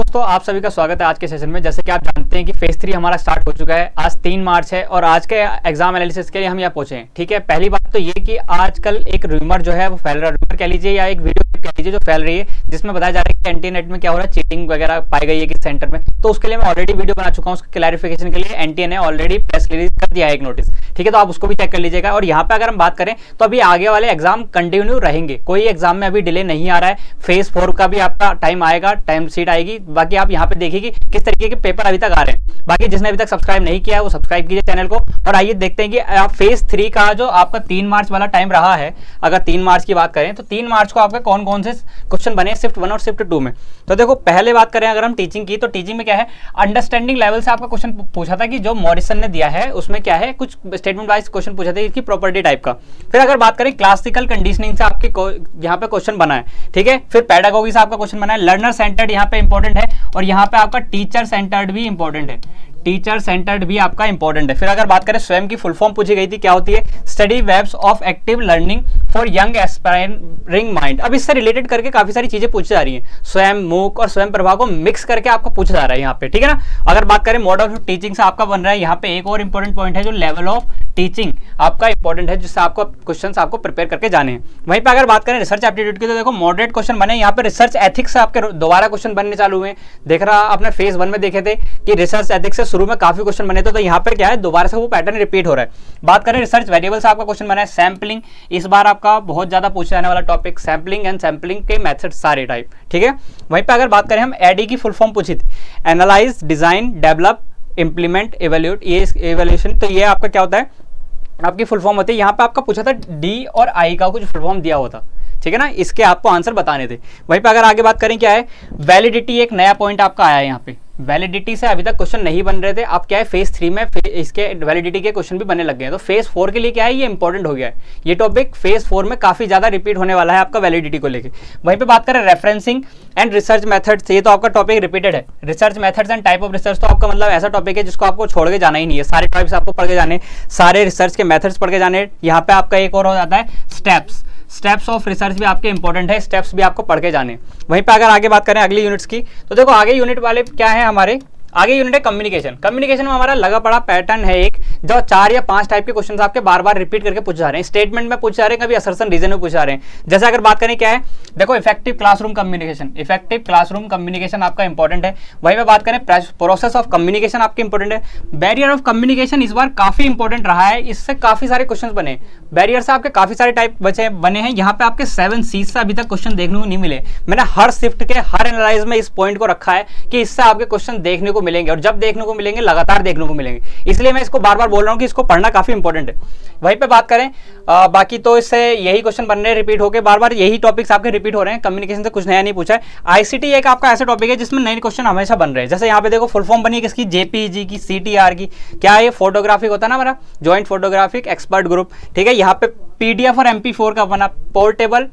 दोस्तों आप सभी का स्वागत है आज के सेशन में। जैसे कि आप जानते हैं कि फेज 3 हमारा स्टार्ट हो चुका है। आज 3 मार्च है और आज के एग्जाम एनालिसिस के लिए हम यहाँ पहुंचे हैं। ठीक है, पहली बात तो ये कि आजकल एक रूमर जो है वो फैल रहा है, रूमर कह लीजिए या एक वीडियो कह लीजिए जो फैल रही है, जिसमें बताया जा रहा है कि एनटीए में क्या हो रहा है, चीटिंग वगैरह पाई गई है किस सेंटर में। तो उसके लिए मैं ऑलरेडी वीडियो बना चुका हूँ, उसके क्लैरिफिकेशन के लिए एनटीए ने ऑलरेडी प्रेस रिलीज कर दिया है एक नोटिस। ठीक है, तो आप उसको भी चेक कर लीजिएगा। और यहाँ पे अगर हम बात करें तो अभी आगे वाले एग्जाम कंटिन्यू रहेंगे, कोई एग्जाम में अभी डिले नहीं आ रहा है। फेज 4 का भी आपका टाइम आएगा, टाइम शीट आएगी। बाकी आप यहाँ पे देखिए कि किस तरीके के पेपर अभी तक आ रहे हैं। बाकी जिसने अभी तक सब्सक्राइब नहीं किया है वो सब्सक्राइब कीजिए चैनल को। और आइए देखते हैं कि फेज 3 का जो आपका 3 मार्च वाला टाइम रहा है, अगर 3 मार्च की बात करें तो 3 मार्च को आपके कौन कौन से क्वेश्चन बने शिफ्ट 1 और शिफ्ट 2 में। तो देखो, पहले बात करें अगर हम टीचिंग की, तो टीचिंग में क्या है, अंडरस्टैंडिंग लेवल से आपका क्वेश्चन पूछा था कि जो मॉरिसन ने दिया है उसमें क्या है, कुछ स्टेटमेंट वाइज क्वेश्चन पूछा था इसकी प्रॉपर्टी टाइप का। फिर अगर बात करें क्लासिकल कंडीशनिंग से आपके यहाँ पे क्वेश्चन बना है। ठीक है, फिर पेडागोगी से आपका क्वेश्चन बना है। लर्नर सेंटर्ड यहाँ पे इंपॉर्टेंट है और यहाँ पे आपका टीचर सेंटर्ड भी इंपॉर्टेंट है, टीचर सेंटर्ड भी आपका इंपॉर्टेंट है। फिर अगर बात करें स्वयं की फुल फॉर्म पूछी गई थी, क्या होती है, study webs of active learning for young aspiring mind. अब इससे रिलेटेड करके काफी सारी चीजें पूछी जा रही हैं, स्वयं मूक और स्वयं प्रभा को मिक्स करके आपको पूछा जा रहा है यहाँ पे। ठीक है ना। अगर बात करें मॉडल ऑफ टीचिंग से आपका बन रहा है यहाँ पे एक और इंपॉर्टेंट पॉइंट है, जो लेवल ऑफ टीचिंग आपका इंपॉर्टेंट है, जिससे आपको क्वेश्चंस आपको प्रिपेयर करके जाने हैं। वहीं पे अगर बात करें रिसर्च एप्टीट्यूड की, तो देखो मॉडरेट क्वेश्चन बने यहाँ पे। रिसर्च एथिक्स से आपके दोबारा क्वेश्चन बनने चालू हुए। देख रहा आपने फेज 1 में देखे थे कि रिसर्च एथिक्स से शुरू में काफी क्वेश्चन बने थे, तो यहाँ पे क्या है, दोबारा से वो पैटर्न रिपीट हो रहा है। बात करें रिसर्च वेरिएबल से आपका क्वेश्चन बना है। सैम्पलिंग इस बार आपका बहुत ज्यादा पूछा जाने वाला टॉपिक, सैम्पलिंग एंड सैम्पलिंग के मेथड सारे टाइप। ठीक है, वहीं पे अगर बात करें हम एडी की फुल फॉर्म पूछी थी, analyse, design, develop, implement, evaluate. ये इवेल्यूशन, तो ये आपका क्या होता है, आपकी फुल फॉर्म होती है। यहाँ पे आपका पूछा था डी और आई का कुछ फुल फॉर्म दिया होता। ठीक है ना, इसके आपको आंसर बताने थे। वहीं पे अगर आगे बात करें क्या है, वैलिडिटी एक नया पॉइंट आपका आया है यहाँ पे। वैलिडिटी से अभी तक क्वेश्चन नहीं बन रहे थे, अब क्या है फेज 3 में इसके वैलिडिटी के क्वेश्चन भी बनने लग गए हैं। तो फेज 4 के लिए क्या है, ये इंपॉर्टेंट हो गया है। ये टॉपिक फेज 4 में काफी ज्यादा रिपीट होने वाला है आपका वैलिडिटी को लेके। वहीं पे बात करें रेफरेंसिंग एंड रिसर्च मेथड्स, ये तो आपका टॉपिक रिपीटेड है। Research methods and type of research, तो आपका मतलब ऐसा टॉपिक है जिसको आपको छोड़ के जाना ही नहीं है। सारे टॉपिक्स आपको पढ़ के जाने, सारे रिसर्च के मेथड्स पढ़ के जाने। यहाँ पे आपका एक और हो जाता है स्टेप्स, स्टेप्स ऑफ रिसर्च भी आपके इंपॉर्टेंट है, स्टेप्स भी आपको पढ़ के जाने। वहीं पे अगर आगे बात करें अगली यूनिट्स की, तो देखो आगे यूनिट वाले क्या है हमारे, आगे यूनिट है कम्युनिकेशन। कम्युनिकेशन में हमारा लगा पड़ा पैटर्न है एक, जो 4 या 5 टाइप के क्वेश्चंस आपके बार बार रिपीट करके पूछे जा रहे हैं। स्टेटमेंट में पूछे जा रहे हैं, कभी असर्शन रीजन में पूछे जा रहे हैं। जैसे अगर बात करें क्या है, देखो effective classroom communication, effective classroom communication आपका इंपॉर्टेंट है। वहीं पे बात करें प्रोसेस ऑफ कम्युनिकेशन आपके इंपॉर्टेंट है। बैरियर ऑफ कम्युनिकेशन इस बार काफी इंपॉर्टेंट रहा है, इससे काफी सारे क्वेश्चन बने। बैरियर से आपके काफी सारे टाइप बने हैं। यहाँ पे आपके 7 सी से अभी तक क्वेश्चन देखने को नहीं मिले। मैंने हर शिफ्ट के हर एनालाइज में इस पॉइंट को रखा है कि इससे आपके क्वेश्चन देखने को मिलेंगे, और जब देखने को मिलेंगे लगातार देखने को मिलेंगे, इसलिए मैं इसको बार बार बोल रहा हूं कि इसको पढ़ना काफी इंपॉर्टेंट है। वहीं पे बात करें बाकी तो इससे यही क्वेश्चन बन रहे हैं रिपीट होकर, बार बार यही टॉपिक्स आपके रिपीट हो रहे हैं। कम्युनिकेशन से कुछ नया नहीं पूछा है। आईसीटी एक आपका ऐसा टॉपिक है जिसमें नए क्वेश्चन हमेशा बन रहे हैं। जैसे यहाँ पे देखो फुल फॉर्म बनी है किसकी, जेपीजी की, सीटीआर की। क्या है ये, फोटोग्राफिक होता है ना हमारा, ज्वाइंट फोटोग्राफिक एक्सपर्ट ग्रुप। ठीक है, यहाँ पे पीडीएफ और MP4 का बना, पोर्टेबल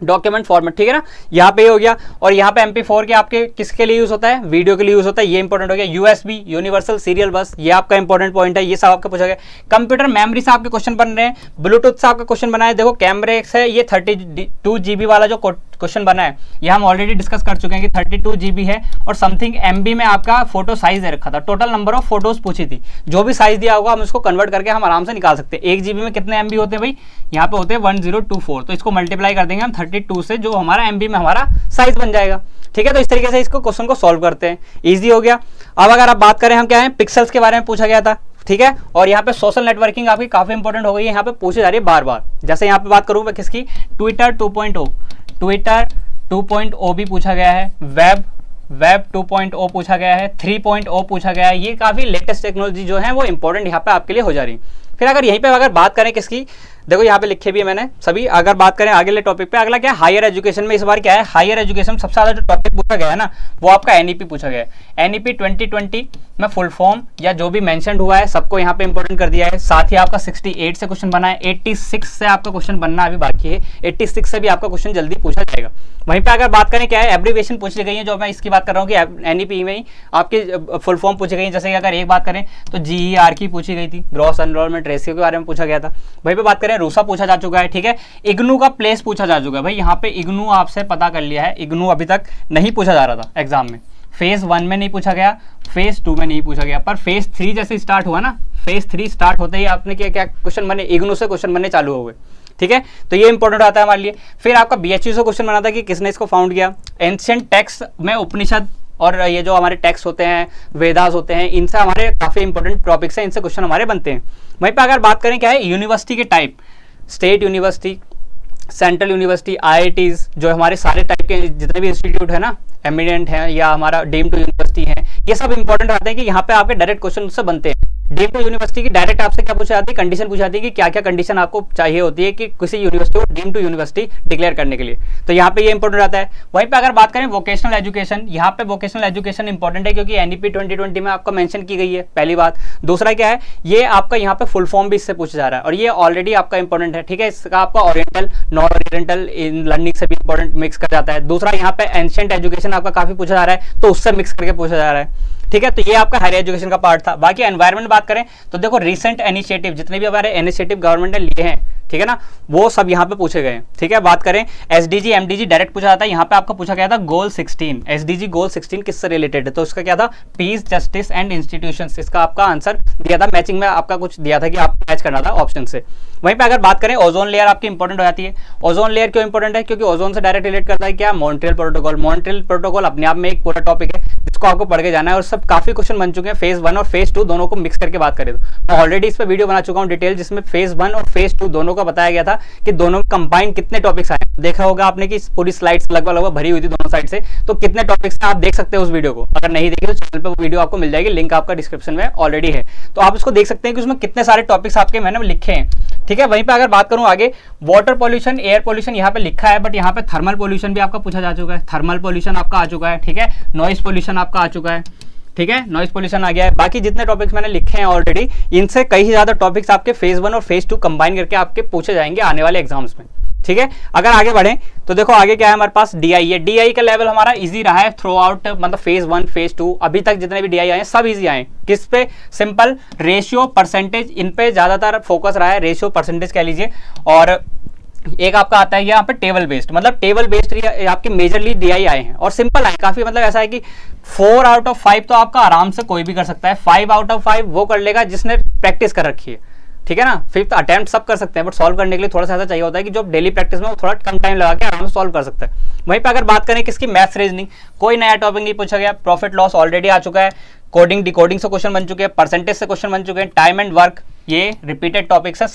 डॉक्यूमेंट फॉर्मेट। ठीक है ना, यहाँ पे हो गया। और यहाँ पे MP4 के आपके किसके लिए यूज होता है, वीडियो के लिए यूज होता है, ये इंपॉर्टेंट हो गया। यूएसबी, यूनिवर्सल सीरियल बस, ये आपका इंपॉर्टेंट पॉइंट है, ये सब आपका पूछा गया। कंप्यूटर मेमोरी से आपके क्वेश्चन बन रहे हैं। ब्लूटूथ से आपका क्वेश्चन बना है। देखो कैमरे से ये 32 GB वाला जो क्वेश्चन बना है, ये हम ऑलरेडी डिस्कस कर चुके हैं कि 32 GB है और समथिंग MB में आपका फोटो साइज दे रखा था। टोटल नंबर ऑफ फोटोज पूछी थी, जो भी साइज दिया होगा हम उसको कन्वर्ट करके हम आराम से निकाल सकते हैं। 1 GB में कितने MB होते हैं भाई, यहाँ पे होते हैं 1024, तो इसको मल्टीप्लाई कर देंगे हम 32 से, जो हमारा MB में हमारा साइज बन जाएगा। ठीक है, तो इस तरीके से इसको क्वेश्चन को सॉल्व करते हैं, इजी हो गया। अब अगर आप बात करें हम क्या है, पिक्सल्स के बारे में पूछा गया था। ठीक है, और यहाँ पे सोशल नेटवर्किंग आपकी काफी इंपॉर्टेंट हो गई है, यहाँ पे पूछी जा रही है बार बार। जैसे यहाँ पे बात करूँ मैं किसकी, ट्विटर 2.0, ट्विटर 2.0 भी पूछा गया है। वेब 2.0 पूछा गया है, 3.0 पूछा गया है। ये काफी लेटेस्ट टेक्नोलॉजी जो है वो इंपॉर्टेंट यहाँ पे आपके लिए हो जा रही है। फिर अगर यहीं पे अगर बात करें किसकी, देखो यहाँ पे लिखे भी है मैंने सभी। अगर बात करें अगले टॉपिक पे, अगला क्या है, हायर एजुकेशन में इस बार क्या है, हायर एजुकेशन सबसे ज्यादा जो टॉपिक पूछा गया है ना, वो आपका एनईपी पूछा गया है। एनईपी 2020 में फुल फॉर्म या जो भी मेंशन हुआ है सबको यहाँ पे इंपॉर्टेंट कर दिया है। साथ ही आपका 68 से क्वेश्चन बना है, 86 से आपका क्वेश्चन बनना अभी बाकी है। 86 से भी आपका क्वेश्चन जल्दी पूछा जाएगा। वहीं पे अगर बात करें क्या है, एब्रीविएशन पूछी गई है, जो मैं इसकी बात कर रहा हूँ कि एनईपी में ही आपकी फुल फॉर्म पूछी गई है। जैसे अगर एक बात करें तो जीईआर की पूछी गई थी, ग्रॉस एनरोलमेंट रेशियो के बारे में पूछा गया था। वहीं पे बात करें रूसा पूछा जा चुका है। ठीक है, इग्नू का प्लेस पूछा जा चुका है भाई। यहाँ पे इग्नू आपसे पता कर लिया है, इग्नू अभी तक नहीं पूछा जा रहा था एग्जाम में। फेज 1 में नहीं पूछा गया, फेज 2 में नहीं पूछा गया, पर फेज 3 जैसे स्टार्ट हुआ ना, फेज 3 स्टार्ट होते ही आपने क्या क्या क्वेश्चन बने, इग्नू से क्वेश्चन बनने चालू हो गए। ठीक है, तो ये इंपॉर्टेंट आता है हमारे लिए। फिर आपका बीएचयू से क्वेश्चन बना था कि किसने इसको फाउंड किया। एंशिएंट टेक्स्ट में उपनिषद और ये जो हमारे टेक्स्ट होते हैं, वेदास होते हैं, इनसे हमारे काफी इंपॉर्टेंट टॉपिक्स हैं, इनसे क्वेश्चन हमारे बनते हैं। वहीं पे अगर बात करें क्या है यूनिवर्सिटी के type, state university, central university, IITs, जो हमारे सारे टाइप के जितने भी इंस्टीट्यूट है ना, एमिनेंट है या हमारा डीम्ड टू यूनिवर्सिटी है, ये सब इंपॉर्टेंट आते हैं कि यहाँ पे आपके डायरेक्ट क्वेश्चन उससे बनते हैं। डीम्ड टू यूनिवर्सिटी की डायरेक्ट आपसे क्या पूछा जाती है, कंडीशन पूछी जाती है कि क्या क्या कंडीशन आपको चाहिए होती है कि किसी यूनिवर्सिटी को डीम्ड टू यूनिवर्सिटी डिक्लेयर करने के लिए, तो यहाँ पे ये इंपॉर्टेंट आता है। वहीं पे अगर बात करें वोकेशनल एजुकेशन, यहाँ पे वोकेशनल एजुकेशन इंपॉर्टेंट है क्योंकि एनईपी 2020 में आपका मेंशन की गई है, पहली बात। दूसरा क्या है, ये आपका यहाँ पे फुल फॉर्म भी इससे पूछा जा रहा है और ये ऑलरेडी आपका इंपॉर्टेंट है। ठीक है, इसका आपका oriental, non oriental in learning से भी इंपॉर्टेंट मिक्स कर जाता है। दूसरा यहाँ पे एंशिएंट एजुकेशन आपका काफी पूछा जा रहा है, तो उससे मिक्स करके पूछा जा रहा है। ठीक है, तो ये आपका हायर एजुकेशन का पार्ट था। बाकी एनवायरमेंट बात करें तो देखो रिसेंट इनिशिएटिव, जितने भी हमारे इनिशिएटिव गवर्नमेंट ने लिए हैं, ठीक है ना, वो सब यहाँ पे पूछे गए। ठीक है, बात करें एसडीजी एमडीजी डायरेक्ट पूछा जाता है, यहाँ पे आपका पूछा गया था गोल 16, एसडीजी गोल 16 किससे रिलेटेड है, तो उसका क्या था, पीस, जस्टिस एंड इंस्टीट्यूशंस, इसका आपका आंसर दिया था। मैचिंग में आपका कुछ दिया था कि आपको मैच करना था ऑप्शन से। वहीं पे अगर बात करें ओजोन लेयर आपकी इंपॉर्टेंट हो जाती है। ओजोन लेयर क्यों इंपॉर्टेंट है, क्योंकि ओजोन से डायरेक्ट रिलेट करता है क्या, मॉन्ट्रियल प्रोटोकॉल। मॉन्ट्रियल प्रोटोकॉल अपने आप में एक पूरा टॉपिक है जिसको आपको पढ़ के जाना है और सब काफी क्वेश्चन बन चुके हैं। फेज 1 और फेज 2 दोनों को मिक्स करके बात करें तो मैं ऑलरेडी इस पर वीडियो बना चुका हूँ डिटेल, जिसमें फेज 1 और फेज 2 दोनों का बताया गया था कि दोनों कंबाइन कितने टॉपिक्स आए। देखा होगा आपने कि पूरी स्लाइड्स लगभग भरी हुई थी दोनों साइड से, तो कितने टॉपिक्स आप देख सकते हैं उस वीडियो को। अगर नहीं देखे तो चैनल पे वो वीडियो आपको मिल जाएगी, लिंक आपका डिस्क्रिप्शन में ऑलरेडी है, तो आप उसको देख सकते हैं कि उसमें कितने सारे टॉपिक्स आपके मैंने लिखे हैं। ठीक है, वहीं पे अगर बात करूं आगे, वाटर पॉल्यूशन, एयर पॉल्यूशन यहाँ पे लिखा है, बट यहाँ पे थर्मल पॉल्यूशन भी आपका पूछा जा चुका है। थर्मल पॉल्यूशन आपका आ चुका है। ठीक है, नॉइज पॉल्यूशन आपका आ चुका है। ठीक है, नॉइज पॉल्यूशन आ गया है। बाकी जितने टॉपिक्स मैंने लिखे हैं ऑलरेडी, इनसे कई ज्यादा टॉपिक्स आपके फेज 1 और फेज 2 कंबाइन करके आपके पूछे जाएंगे आने वाले एग्जाम्स में। ठीक है, अगर आगे बढ़ें तो देखो आगे क्या है हमारे पास, डीआई है। डीआई का लेवल हमारा इजी रहा है थ्रू आउट, मतलब फेज 1 फेज 2 अभी तक जितने भी डीआई आए हैं सब इजी आए। किस पे, सिंपल, रेशियो, परसेंटेज, इन पे ज्यादातर फोकस रहा है, रेशियो परसेंटेज कह लीजिए। और एक आपका आता है यहाँ पे टेबल बेस्ड, मतलब टेबल बेस्ड आपके मेजरली डीआई आए हैं और सिंपल आए काफी। मतलब ऐसा है कि 4 आउट ऑफ 5 तो आपका आराम से कोई भी कर सकता है, 5 आउट ऑफ 5 वो कर लेगा जिसने प्रैक्टिस कर रखी है। ठीक है ना, 5th अटेम्प्ट सब कर सकते हैं, बट सॉल्व करने के लिए थोड़ा सा ऐसा चाहिए होता है कि जो डेली प्रैक्टिस में वो थोड़ा कम टाइम लगा के आराम से सॉल्व कर सकता है। वहीं पे अगर बात करें किसकी, मैथ्स रीजनिंग, कोई नया टॉपिक नहीं पूछा गया। प्रॉफिट लॉस ऑलरेडी आ चुका है। कोडिंग डिकोडिंग से क्वेश्चन बन चुके हैं, परसेंटेज से क्वेश्चन बन चुके हैं, टाइम एंड वर्क, ये रिपीटेड टॉपिक्स है।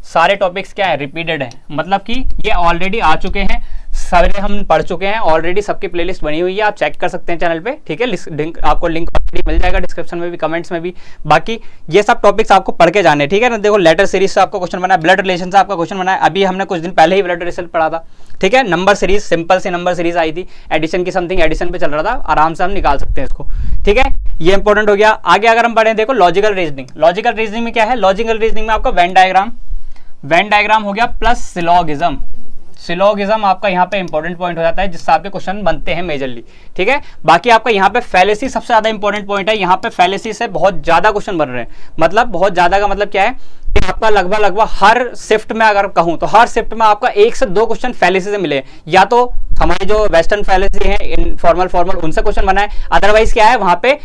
सारे टॉपिक्स क्या है, रिपीटेड है, मतलब कि ये ऑलरेडी आ चुके हैं, सारे हम पढ़ चुके हैं ऑलरेडी, सबकी प्लेलिस्ट बनी हुई है, आप चेक कर सकते हैं चैनल पे। ठीक है, आपको लिंक ऑलरेडी मिल जाएगा डिस्क्रिप्शन में भी, कमेंट्स में भी। बाकी ये सब टॉपिक्स आपको पढ़ के जाने। ठीक है ना, देखो लेटर सीरीज से आपको क्वेश्चन बना है, ब्लड रिलेशन से आपका क्वेश्चन बना है, अभी हमने कुछ दिन पहले ही ब्लड रिलेशन पढ़ा था। ठीक है, नंबर सीरीज, सिंपल सी नंबर सीरीज आई थी, एडिशन की समथिंग एडिशन पे चल रहा था, आराम से हम निकाल सकते हैं इसको। ठीक है, ये इंपॉर्टेंट हो गया। आगे अगर हम बढ़े, देखो लॉजिकल रीजनिंग। लॉजिकल रीजनिंग में क्या है, लॉजिकल रीजनिंग में आपका वेन डायग्राम हो गया प्लस सिलोगिज्म। सिलोगिज्म आपका यहाँ पे इंपॉर्टेंट पॉइंट हो जाता है जिससे आपके क्वेश्चन बनते हैं मेजरली। ठीक है, बाकी आपका यहाँ पे फैलेसी सबसे ज्यादा इंपॉर्टेंट पॉइंट है। यहाँ पे फैलेसी से बहुत ज्यादा क्वेश्चन बन रहे हैं, मतलब बहुत ज्यादा का मतलब क्या है कि आपका लगभग हर शिफ्ट में अगर कहूं तो हर शिफ्ट में आपका 1 से 2 क्वेश्चन फैलेसी से मिले, या तो हमारे जो वेस्टर्न फैलेसी है फॉर्मल उनसे क्वेश्चन बना है, अदरवाइज क्या है वहां पे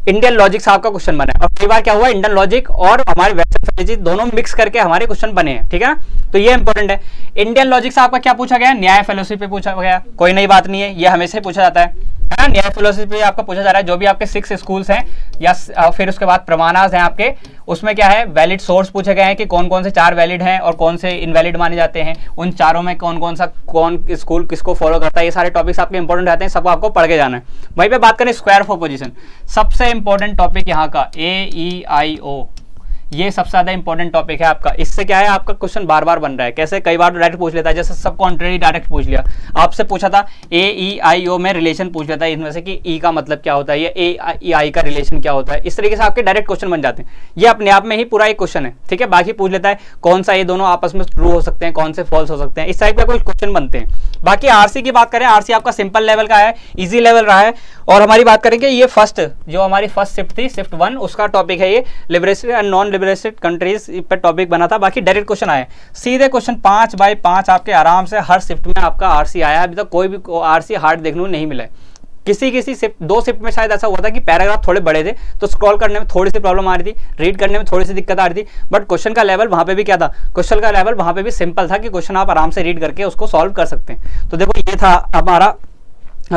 इंडियन लॉजिक से आपका क्वेश्चन बना है। और कई बार क्या हुआ, इंडियन लॉजिक और हमारे वेस्टर्न फैलेसी दोनों मिक्स करके हमारे क्वेश्चन बने हैं। ठीक है ना, तो ये इंपॉर्टेंट है। इंडियन लॉजिक से आपका क्या पूछा गया, न्याय फिलोसफी पूछा गया, कोई नई बात नहीं है, ये हमेशा ही पूछा जाता है ना। न्याय फिलोसफी आपका पूछा जा रहा है, जो भी आपके 6 स्कूल्स हैं या फिर उसके बाद प्रमाणास हैं आपके, उसमें क्या है, वैलिड सोर्स पूछे गए हैं कि कौन कौन से 4 वैलिड हैं और कौन से इनवैलिड माने जाते हैं, उन चारों में कौन स्कूल किसको फॉलो करता है, ये सारे टॉपिक्स आपके इंपॉर्टेंट रहते हैं, सबको आपको पढ़ के जाना है। वहीं पे बात करें स्क्वायर ऑफ अपोजिशन, सबसे इंपॉर्टेंट टॉपिक यहाँ का AEIO, ये सबसे ज्यादा इंपॉर्टेंट टॉपिक है आपका। इससे क्या है, आपका क्वेश्चन बार बार बन रहा है। कैसे, कई बार डायरेक्ट पूछ लेता है, जैसे सब कॉन्ट्रेरी डायरेक्ट पूछ लिया, आपसे पूछा था AEIO में रिलेशन पूछ लेता है इनमें से कि E का मतलब क्या होता है, ये AEI का रिलेशन क्या होता है, इस तरीके से आपके डायरेक्ट क्वेश्चन बन जाते हैं। ये अपने आप में ही पूरा एक क्वेश्चन है। ठीक है, बाकी पूछ लेता है कौन सा ये दोनों आपस में ट्रू हो सकते हैं, कौन से फॉल्स हो सकते हैं, इस टाइप का कुछ क्वेश्चन बनते हैं। बाकी आरसी की बात करें, आरसी आपका सिंपल लेवल का है, इजी लेवल रहा है। और हमारी बात करें कि ये जो हमारी फर्स्ट शिफ्ट थी, शिफ्ट 1, उसका टॉपिक है ये liberated and non liberated countries पर टॉपिक बना था। बाकी डायरेक्ट क्वेश्चन आए, सीधे क्वेश्चन 5 बाय 5 आपके आराम से हर शिफ्ट में आपका आरसी आया। अभी तक कोई भी आरसी हार्ड देखने को नहीं मिला है। किसी किसी शिफ्ट 2 शिफ्ट में शायद ऐसा हुआ था कि पैराग्राफ थोड़े बड़े थे तो स्क्रॉल करने में थोड़ी सी प्रॉब्लम आ रही थी, रीड करने में थोड़ी सी दिक्कत आ रही थी, बट क्वेश्चन का लेवल वहां पे भी क्या था, क्वेश्चन का लेवल वहां पे भी सिंपल था कि क्वेश्चन आप आराम से रीड करके उसको सॉल्व कर सकते हैं। तो देखो ये था हमारा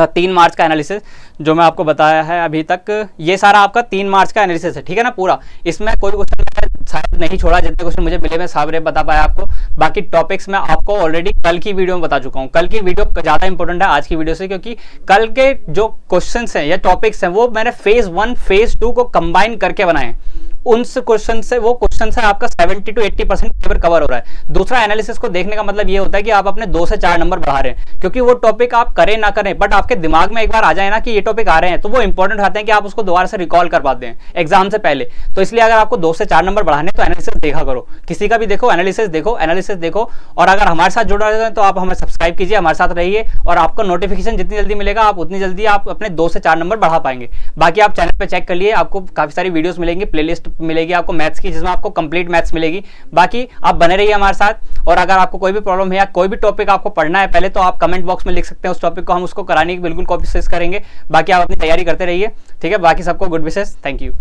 3 मार्च का एनालिसिस जो मैं आपको बताया है अभी तक। ये सारा आपका 3 मार्च का एनालिसिस है, ठीक है ना पूरा। इसमें कोई क्वेश्चन शायद नहीं छोड़ा, जितने क्वेश्चन मुझे मिले मैं सारे बता पाया आपको। बाकी टॉपिक्स मैं आपको ऑलरेडी कल की वीडियो में बता चुका हूँ। कल की वीडियो ज़्यादा इंपॉर्टेंट है आज की वीडियो से, क्योंकि कल के जो क्वेश्चंस हैं या टॉपिक्स हैं वो मैंने फेज 1 फेज 2 को कंबाइन करके बनाए हैं। उन क्वेश्चन से वो क्वेश्चन से आपका 70 to 80% कवर हो रहा है। दूसरा एनालिसिस को देखने का मतलब ये होता है कि आप अपने 2 से 4 नंबर बढ़ा रहे हैं, क्योंकि वो टॉपिक आप करें ना करें बट आपके दिमाग में एक बार आ जाए ना कि ये टॉपिक आ रहे हैं तो वो इंपॉर्टेंट होते हैं कि आप उसको दोबारा से रिकॉल कर पाते हैं एग्जाम से पहले। तो इसलिए अगर आपको 2 से 4 नंबर बढ़ाने तो एनालिसिस देखा करो, किसी का भी देखो, एनालिसिस देखो। और अगर हमारे साथ जुड़ रहे हैं तो आप हमें सब्सक्राइब कीजिए, हमारे साथ रहिए, और आपको नोटिफिकेशन जितनी जल्दी मिलेगा आप उतनी जल्दी आप अपने 2 से 4 नंबर बढ़ा पाएंगे। बाकी आप चैनल पे चेक कर लिए, आपको काफी सारी वीडियोस मिलेंगी, प्लेलिस्ट मिलेगी आपको मैथ्स की, जिसमें आपको कंप्लीट मैथ्स मिलेगी। बाकी आप बने रहिए हमारे साथ, और अगर आपको कोई भी प्रॉब्लम है या कोई भी टॉपिक आपको पढ़ना है पहले तो आप कमेंट बॉक्स में लिख सकते हैं उस टॉपिक को, हम उसको कराने की बिल्कुल कोशिश करेंगे। बाकी आप अपनी तैयारी करते रहिए, ठीक है। बाकी सबको गुड विशेस, थैंक यू।